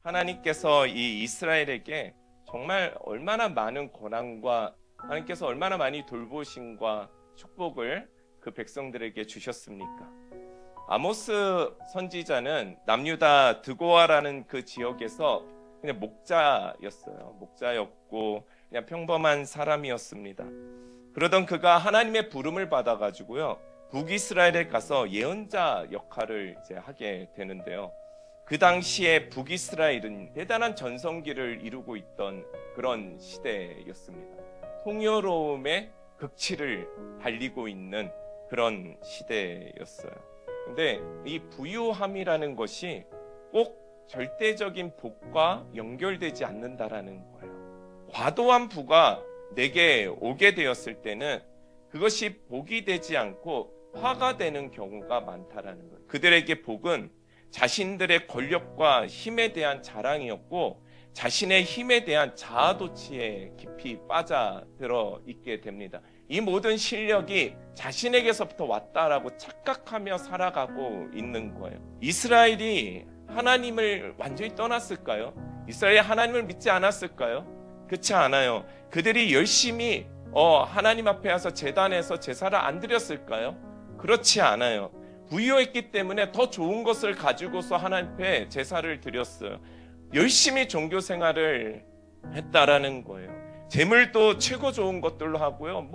하나님께서 이 이스라엘에게 정말 얼마나 많은 고난과 하나님께서 얼마나 많이 돌보심과 축복을 그 백성들에게 주셨습니까? 아모스 선지자는 남유다 드고아라는 그 지역에서 그냥 목자였어요. 목자였고 그냥 평범한 사람이었습니다. 그러던 그가 하나님의 부름을 받아가지고요, 북이스라엘에 가서 예언자 역할을 이제 하게 되는데요. 그 당시에 북이스라엘은 대단한 전성기를 이루고 있던 그런 시대였습니다. 풍요로움의 극치를 달리고 있는 그런 시대였어요. 근데 이 부유함이라는 것이 꼭 절대적인 복과 연결되지 않는다라는 거예요. 과도한 부가 내게 오게 되었을 때는 그것이 복이 되지 않고 화가 되는 경우가 많다라는 거예요. 그들에게 복은 자신들의 권력과 힘에 대한 자랑이었고 자신의 힘에 대한 자아도취에 깊이 빠져들어 있게 됩니다. 이 모든 실력이 자신에게서부터 왔다라고 착각하며 살아가고 있는 거예요. 이스라엘이 하나님을 완전히 떠났을까요? 이스라엘이 하나님을 믿지 않았을까요? 그렇지 않아요. 그들이 열심히 하나님 앞에 와서 제단에서 제사를 안 드렸을까요? 그렇지 않아요. 부유했기 때문에 더 좋은 것을 가지고서 하나님 앞에 제사를 드렸어요. 열심히 종교 생활을 했다라는 거예요. 재물도 최고 좋은 것들로 하고요.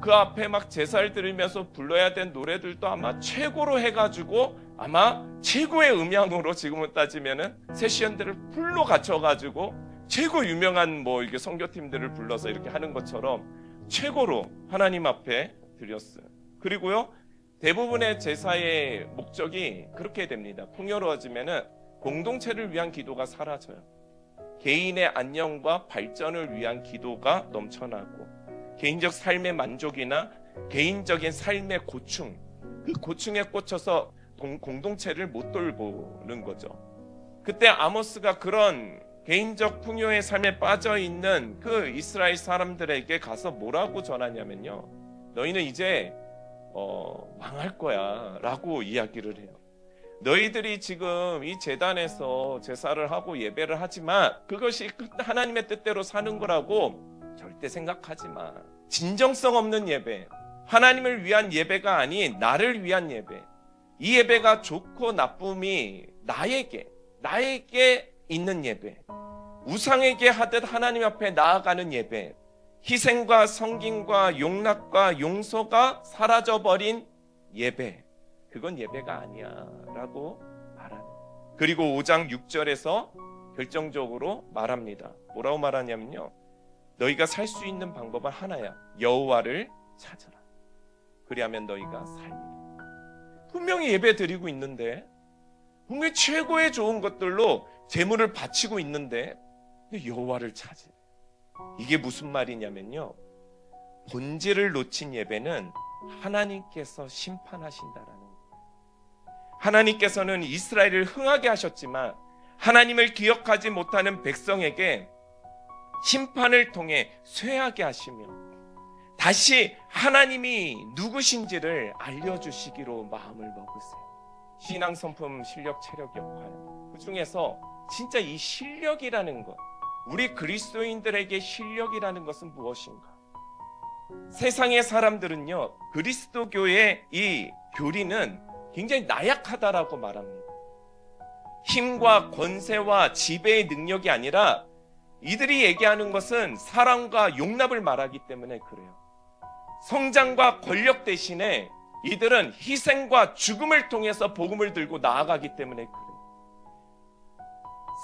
그 앞에 막 제사를 드리면서 불러야 된 노래들도 아마 최고로 해가지고 아마 최고의 음향으로 지금은 따지면은 세션들을 풀로 갖춰가지고 최고 유명한 이렇게 선교팀들을 불러서 이렇게 하는 것처럼 최고로 하나님 앞에 드렸어요. 그리고요, 대부분의 제사의 목적이 그렇게 됩니다. 풍요로워지면은 공동체를 위한 기도가 사라져요. 개인의 안녕과 발전을 위한 기도가 넘쳐나고 개인적 삶의 만족이나 개인적인 삶의 고충, 그 고충에 꽂혀서 공동체를 못 돌보는 거죠. 그때 아모스가 그런 개인적 풍요의 삶에 빠져있는 그 이스라엘 사람들에게 가서 뭐라고 전하냐면요, 너희는 이제 망할 거야 라고 이야기를 해요. 너희들이 지금 이 제단에서 제사를 하고 예배를 하지만 그것이 하나님의 뜻대로 사는 거라고 절대 생각하지 마. 진정성 없는 예배, 하나님을 위한 예배가 아닌 나를 위한 예배, 이 예배가 좋고 나쁨이 나에게 있는 예배, 우상에게 하듯 하나님 앞에 나아가는 예배, 희생과 섬김과 용납과 용서가 사라져버린 예배, 그건 예배가 아니야 라고 말하는. 그리고 5장 6절에서 결정적으로 말합니다. 뭐라고 말하냐면요, 너희가 살 수 있는 방법은 하나야. 여호와를 찾아라. 그리하면 너희가 살리라. 분명히 예배 드리고 있는데, 분명히 최고의 좋은 것들로 재물을 바치고 있는데 여호와를 찾으라. 이게 무슨 말이냐면요, 본질을 놓친 예배는 하나님께서 심판하신다라는 거예요. 하나님께서는 이스라엘을 흥하게 하셨지만 하나님을 기억하지 못하는 백성에게 심판을 통해 쇠하게 하시며 다시 하나님이 누구신지를 알려주시기로 마음을 먹으세요. 신앙성품 실력, 체력, 역할, 그 중에서 진짜 이 실력이라는 것, 우리 그리스도인들에게 실력이라는 것은 무엇인가? 세상의 사람들은요, 그리스도교의 이 교리는 굉장히 나약하다라고 말합니다. 힘과 권세와 지배의 능력이 아니라 이들이 얘기하는 것은 사랑과 용납을 말하기 때문에 그래요. 성장과 권력 대신에 이들은 희생과 죽음을 통해서 복음을 들고 나아가기 때문에 그래요.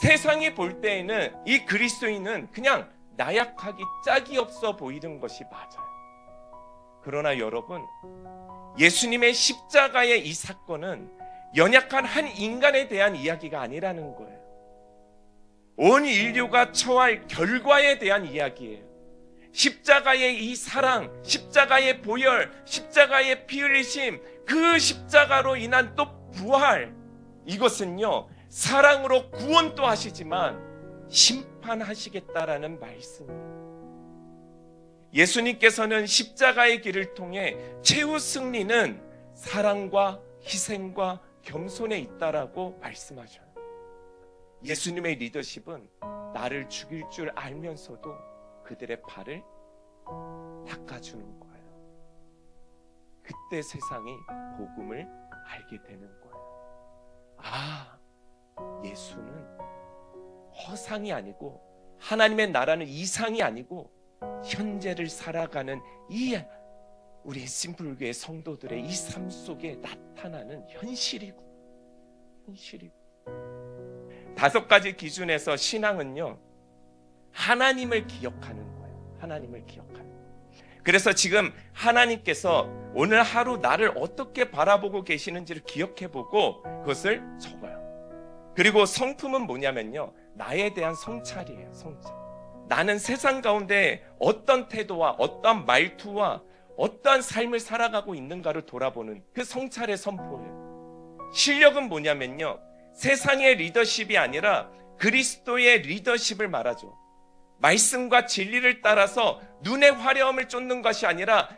세상이 볼 때에는 이 그리스도인은 그냥 나약하기 짝이 없어 보이는 것이 맞아요. 그러나 여러분, 예수님의 십자가의 이 사건은 연약한 한 인간에 대한 이야기가 아니라는 거예요. 온 인류가 처할 결과에 대한 이야기예요. 십자가의 이 사랑, 십자가의 보혈, 십자가의 피 흘리심, 그 십자가로 인한 또 부활, 이것은요, 사랑으로 구원도 하시지만 심판하시겠다라는 말씀이에요. 예수님께서는 십자가의 길을 통해 최후 승리는 사랑과 희생과 겸손에 있다라고 말씀하셔요. 예수님의 리더십은 나를 죽일 줄 알면서도 그들의 발을 닦아주는 거예요. 그때 세상이 복음을 알게 되는 거예요. 아, 예수는 허상이 아니고 하나님의 나라는 이상이 아니고 현재를 살아가는 이 우리 심플교회 성도들의 이 삶 속에 나타나는 현실이고 5가지 기준에서 신앙은요, 하나님을 기억하는 거예요. 하나님을 기억하는 거예요. 그래서 지금 하나님께서 오늘 하루 나를 어떻게 바라보고 계시는지를 기억해보고 그것을 적어요. 그리고 성품은 뭐냐면요, 나에 대한 성찰이에요. 성찰. 나는 세상 가운데 어떤 태도와 어떤 말투와 어떠한 삶을 살아가고 있는가를 돌아보는 그 성찰의 선포예요. 실력은 뭐냐면요, 세상의 리더십이 아니라 그리스도의 리더십을 말하죠. 말씀과 진리를 따라서 눈의 화려함을 쫓는 것이 아니라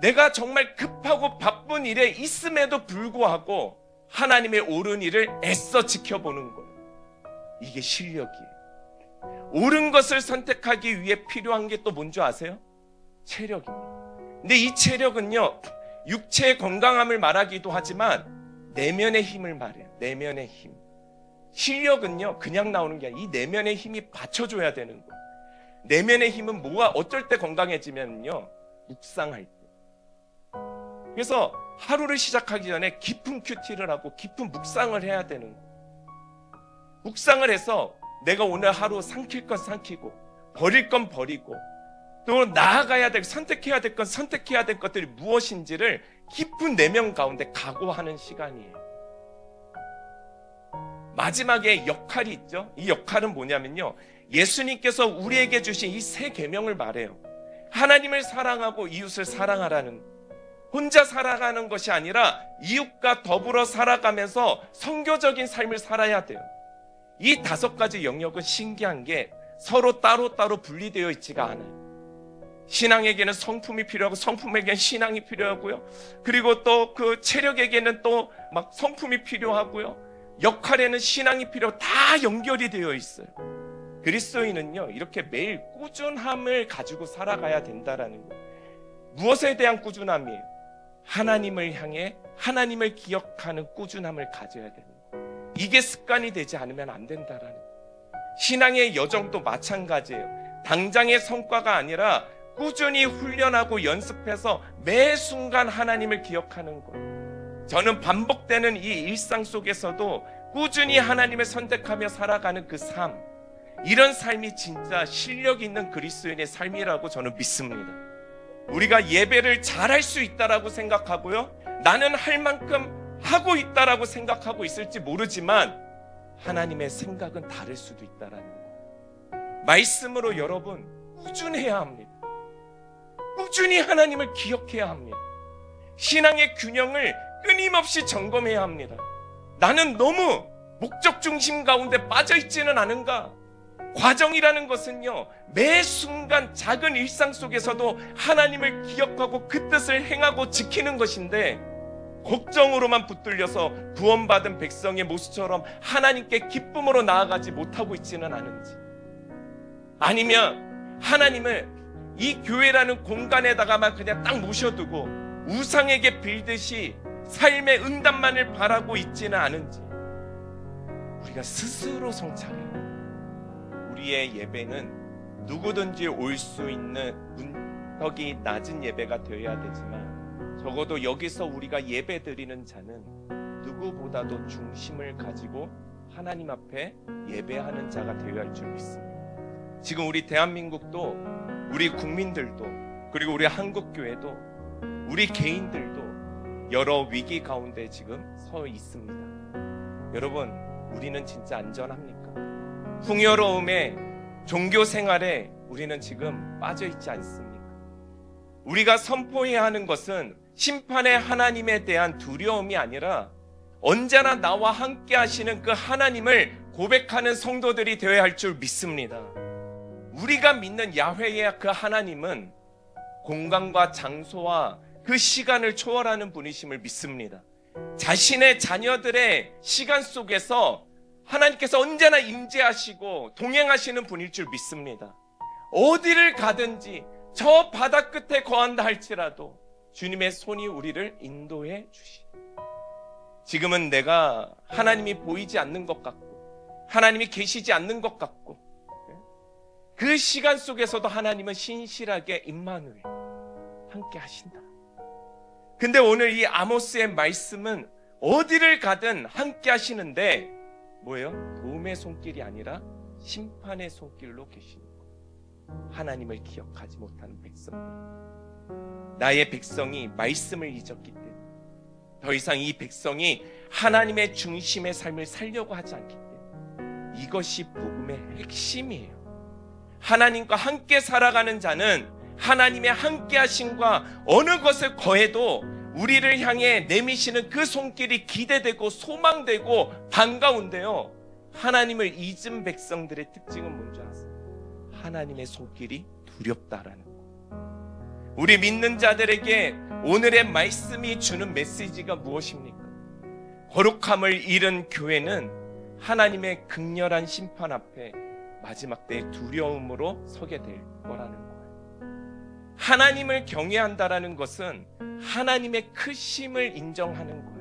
내가 정말 급하고 바쁜 일에 있음에도 불구하고 하나님의 옳은 일을 애써 지켜보는 거예요. 이게 실력이에요. 옳은 것을 선택하기 위해 필요한 게 또 뭔지 아세요? 체력입니다. 근데 이 체력은요, 육체의 건강함을 말하기도 하지만 내면의 힘을 말해요. 내면의 힘. 실력은요, 그냥 나오는 게 아니라 이 내면의 힘이 받쳐줘야 되는 거예요. 내면의 힘은 뭐가 어쩔 때 건강해지면요, 묵상할 때. 그래서 하루를 시작하기 전에 깊은 큐티를 하고 깊은 묵상을 해야 되는 거예요. 묵상을 해서 내가 오늘 하루 삼킬 건 삼키고 버릴 건 버리고 또 나아가야 될, 선택해야 될 건 선택해야 될 것들이 무엇인지를 깊은 내면 가운데 각오하는 시간이에요. 마지막에 역할이 있죠. 이 역할은 뭐냐면요, 예수님께서 우리에게 주신 이 3계명을 말해요. 하나님을 사랑하고 이웃을 사랑하라는, 혼자 살아가는 것이 아니라 이웃과 더불어 살아가면서 선교적인 삶을 살아야 돼요. 이 5가지 영역은 신기한 게 서로 따로따로 분리되어 있지가 않아요. 신앙에게는 성품이 필요하고 성품에게는 신앙이 필요하고요. 그리고 또 그 체력에게는 또 막 성품이 필요하고요. 역할에는 신앙이 필요하고 다 연결이 되어 있어요. 그리스도인은요, 이렇게 매일 꾸준함을 가지고 살아가야 된다라는 거예요. 무엇에 대한 꾸준함이에요? 하나님을 향해 하나님을 기억하는 꾸준함을 가져야 되는 거예요. 이게 습관이 되지 않으면 안 된다라는 거예요. 신앙의 여정도 마찬가지예요. 당장의 성과가 아니라 꾸준히 훈련하고 연습해서 매 순간 하나님을 기억하는 거예요. 저는 반복되는 이 일상 속에서도 꾸준히 하나님을 선택하며 살아가는 그 삶, 이런 삶이 진짜 실력 있는 그리스도인의 삶이라고 저는 믿습니다. 우리가 예배를 잘할 수 있다라고 생각하고요, 나는 할 만큼 하고 있다라고 생각하고 있을지 모르지만 하나님의 생각은 다를 수도 있다라는 거예요. 말씀으로 여러분 꾸준해야 합니다. 꾸준히 하나님을 기억해야 합니다. 신앙의 균형을 끊임없이 점검해야 합니다. 나는 너무 목적 중심 가운데 빠져 있지는 않은가? 과정이라는 것은요, 매 순간 작은 일상 속에서도 하나님을 기억하고 그 뜻을 행하고 지키는 것인데, 걱정으로만 붙들려서 구원받은 백성의 모습처럼 하나님께 기쁨으로 나아가지 못하고 있지는 않은지, 아니면 하나님을 이 교회라는 공간에다가만 그냥 딱 모셔두고 우상에게 빌듯이 삶의 응답만을 바라고 있지는 않은지, 우리가 스스로 성찰해요. 우리의 예배는 누구든지 올 수 있는 문턱이 낮은 예배가 되어야 되지만, 적어도 여기서 우리가 예배 드리는 자는 누구보다도 중심을 가지고 하나님 앞에 예배하는 자가 되어야 할 줄 믿습니다. 지금 우리 대한민국도, 우리 국민들도, 그리고 우리 한국교회도, 우리 개인들도 여러 위기 가운데 지금 서 있습니다. 여러분, 우리는 진짜 안전합니까? 풍요로움에, 종교 생활에 우리는 지금 빠져 있지 않습니까? 우리가 선포해야 하는 것은 심판의 하나님에 대한 두려움이 아니라 언제나 나와 함께 하시는 그 하나님을 고백하는 성도들이 되어야 할 줄 믿습니다. 우리가 믿는 야훼의 그 하나님은 공간과 장소와 그 시간을 초월하는 분이심을 믿습니다. 자신의 자녀들의 시간 속에서 하나님께서 언제나 임재하시고 동행하시는 분일 줄 믿습니다. 어디를 가든지 저 바다 끝에 거한다 할지라도 주님의 손이 우리를 인도해 주시. 지금은 내가 하나님이 보이지 않는 것 같고 하나님이 계시지 않는 것 같고 그 시간 속에서도 하나님은 신실하게 임마누엘 함께 하신다. 근데 오늘 이 아모스의 말씀은 어디를 가든 함께 하시는데 뭐예요? 도움의 손길이 아니라 심판의 손길로 계시는 거예요. 하나님을 기억하지 못하는 백성들. 나의 백성이 말씀을 잊었기 때문에 더 이상 이 백성이 하나님의 중심의 삶을 살려고 하지 않기 때문에 이것이 복음의 핵심이에요. 하나님과 함께 살아가는 자는 하나님의 함께 하심과 어느 것을 거해도 우리를 향해 내미시는 그 손길이 기대되고 소망되고 반가운데요. 하나님을 잊은 백성들의 특징은 뭔지 아세요? 하나님의 손길이 두렵다라는 거. 우리 믿는 자들에게 오늘의 말씀이 주는 메시지가 무엇입니까? 거룩함을 잃은 교회는 하나님의 극렬한 심판 앞에 마지막 때의 두려움으로 서게 될 거라는 거예요. 하나님을 경외한다라는 것은 하나님의 크심을 인정하는 거예요.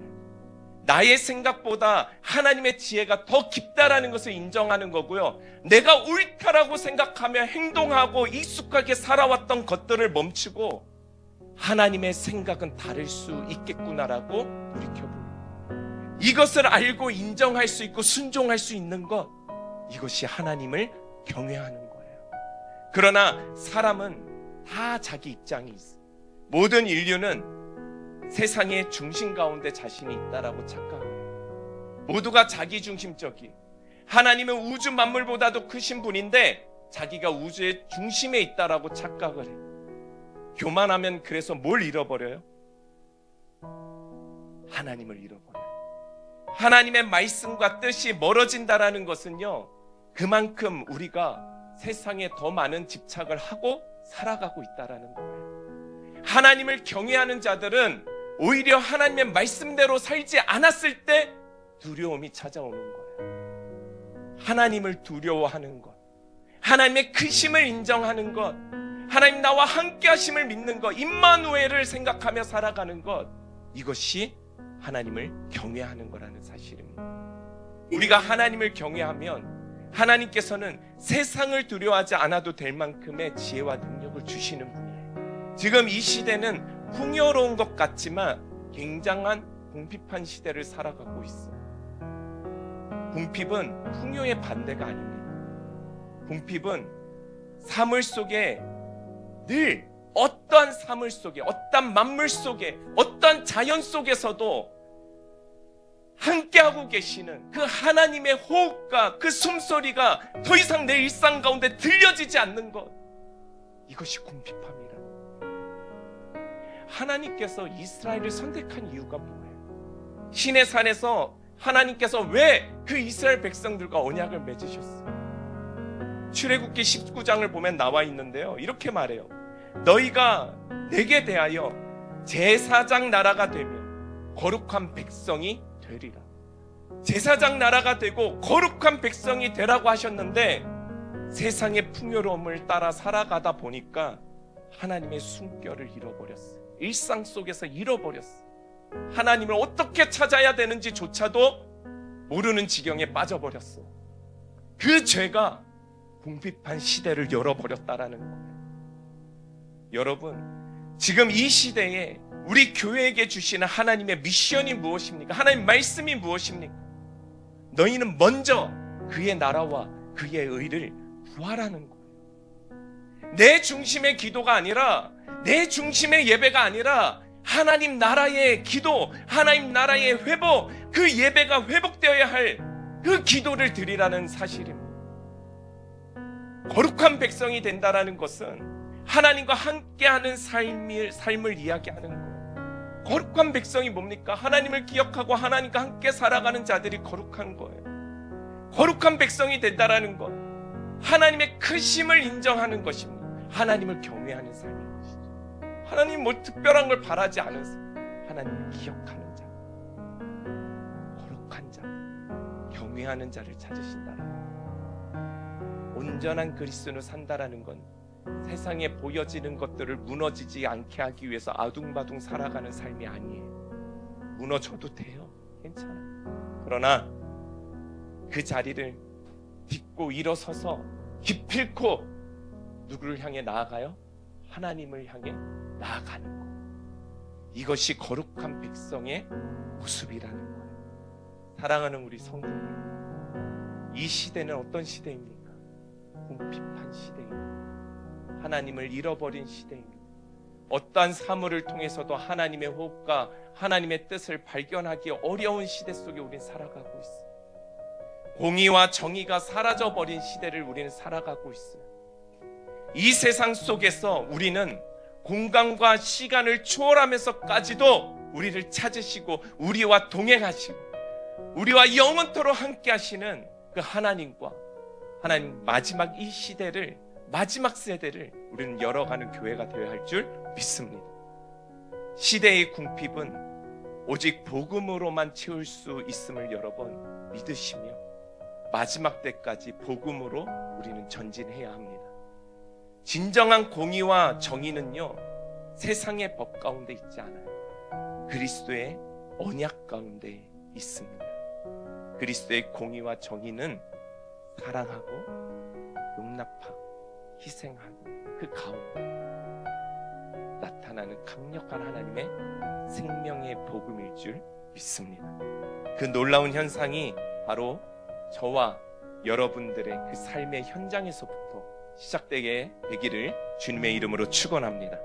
나의 생각보다 하나님의 지혜가 더 깊다라는 것을 인정하는 거고요. 내가 옳다라고 생각하며 행동하고 익숙하게 살아왔던 것들을 멈추고 하나님의 생각은 다를 수 있겠구나라고 돌이켜보는, 이것을 알고 인정할 수 있고 순종할 수 있는 것, 이것이 하나님을 경외하는 거예요. 그러나 사람은 다 자기 입장이 있어. 모든 인류는 세상의 중심 가운데 자신이 있다라고 착각해요. 모두가 자기 중심적이에요. 하나님은 우주 만물보다도 크신 분인데 자기가 우주의 중심에 있다라고 착각을 해요. 교만하면 그래서 뭘 잃어버려요? 하나님을 잃어버려요. 하나님의 말씀과 뜻이 멀어진다라는 것은요, 그만큼 우리가 세상에 더 많은 집착을 하고 살아가고 있다라는 거예요. 하나님을 경외하는 자들은 오히려 하나님의 말씀대로 살지 않았을 때 두려움이 찾아오는 거예요. 하나님을 두려워하는 것, 하나님의 크심을 인정하는 것, 하나님 나와 함께 하심을 믿는 것, 임마누엘을 생각하며 살아가는 것, 이것이 하나님을 경외하는 거라는 사실입니다. 우리가 하나님을 경외하면 하나님께서는 세상을 두려워하지 않아도 될 만큼의 지혜와 능력을 주시는 분이에요. 지금 이 시대는 풍요로운 것 같지만 굉장한 궁핍한 시대를 살아가고 있어요. 궁핍은 풍요의 반대가 아닙니다. 궁핍은 사물 속에 늘 어떠한 사물 속에, 어떠한 만물 속에, 어떠한 자연 속에서도 함께하고 계시는 그 하나님의 호흡과 그 숨소리가 더 이상 내 일상 가운데 들려지지 않는 것, 이것이 궁핍함이라. 하나님께서 이스라엘을 선택한 이유가 뭐예요? 신의 산에서 하나님께서 왜 그 이스라엘 백성들과 언약을 맺으셨어요? 출애굽기 19장을 보면 나와 있는데요, 이렇게 말해요. 너희가 내게 대하여 제사장 나라가 되면 거룩한 백성이 되리라. 제사장 나라가 되고 거룩한 백성이 되라고 하셨는데 세상의 풍요로움을 따라 살아가다 보니까 하나님의 숨결을 잃어버렸어요. 일상 속에서 잃어버렸어요. 하나님을 어떻게 찾아야 되는지조차도 모르는 지경에 빠져버렸어요. 그 죄가 궁핍한 시대를 열어버렸다라는 거예요. 여러분, 지금 이 시대에 우리 교회에게 주시는 하나님의 미션이 무엇입니까? 하나님 말씀이 무엇입니까? 너희는 먼저 그의 나라와 그의 의를 구하라는 거예요. 내 중심의 기도가 아니라, 내 중심의 예배가 아니라 하나님 나라의 기도, 하나님 나라의 회복, 그 예배가 회복되어야 할 그 기도를 드리라는 사실입니다. 거룩한 백성이 된다라는 것은 하나님과 함께하는 삶을 이야기하는 거예요. 거룩한 백성이 뭡니까? 하나님을 기억하고 하나님과 함께 살아가는 자들이 거룩한 거예요. 거룩한 백성이 된다라는 것, 하나님의 크심을 인정하는 것입니다. 하나님을 경외하는 삶인 것이죠. 하나님 뭐 특별한 걸 바라지 않으세요. 하나님을 기억하는 자, 거룩한 자, 경외하는 동행하는 자를 찾으신다라. 온전한 그리스도로 산다라는 건 세상에 보여지는 것들을 무너지지 않게 하기 위해서 아둥바둥 살아가는 삶이 아니에요. 무너져도 돼요. 괜찮아. 그러나 그 자리를 딛고 일어서서 기필코 누구를 향해 나아가요? 하나님을 향해 나아가는 것. 이것이 거룩한 백성의 모습이라는 거예요. 사랑하는 우리 성도들, 이 시대는 어떤 시대입니까? 궁핍한 시대입니다. 하나님을 잃어버린 시대입니다. 어떠한 사물을 통해서도 하나님의 호흡과 하나님의 뜻을 발견하기 어려운 시대 속에 우리는 살아가고 있어요. 공의와 정의가 사라져버린 시대를 우리는 살아가고 있어요. 이 세상 속에서 우리는 공간과 시간을 초월하면서까지도 우리를 찾으시고 우리와 동행하시고 우리와 영원토록 함께 하시는 그 하나님과 하나님 마지막 이 시대를, 마지막 세대를 우리는 열어가는 교회가 되어야 할 줄 믿습니다. 시대의 궁핍은 오직 복음으로만 채울 수 있음을 여러분 믿으시며 마지막 때까지 복음으로 우리는 전진해야 합니다. 진정한 공의와 정의는요, 세상의 법 가운데 있지 않아요. 그리스도의 언약 가운데 있습니다. 그리스도의 공의와 정의는 사랑하고 용납하고 희생하고 그 가운데 나타나는 강력한 하나님의 생명의 복음일 줄 믿습니다. 그 놀라운 현상이 바로 저와 여러분들의 그 삶의 현장에서부터 시작되게 되기를 주님의 이름으로 축원합니다.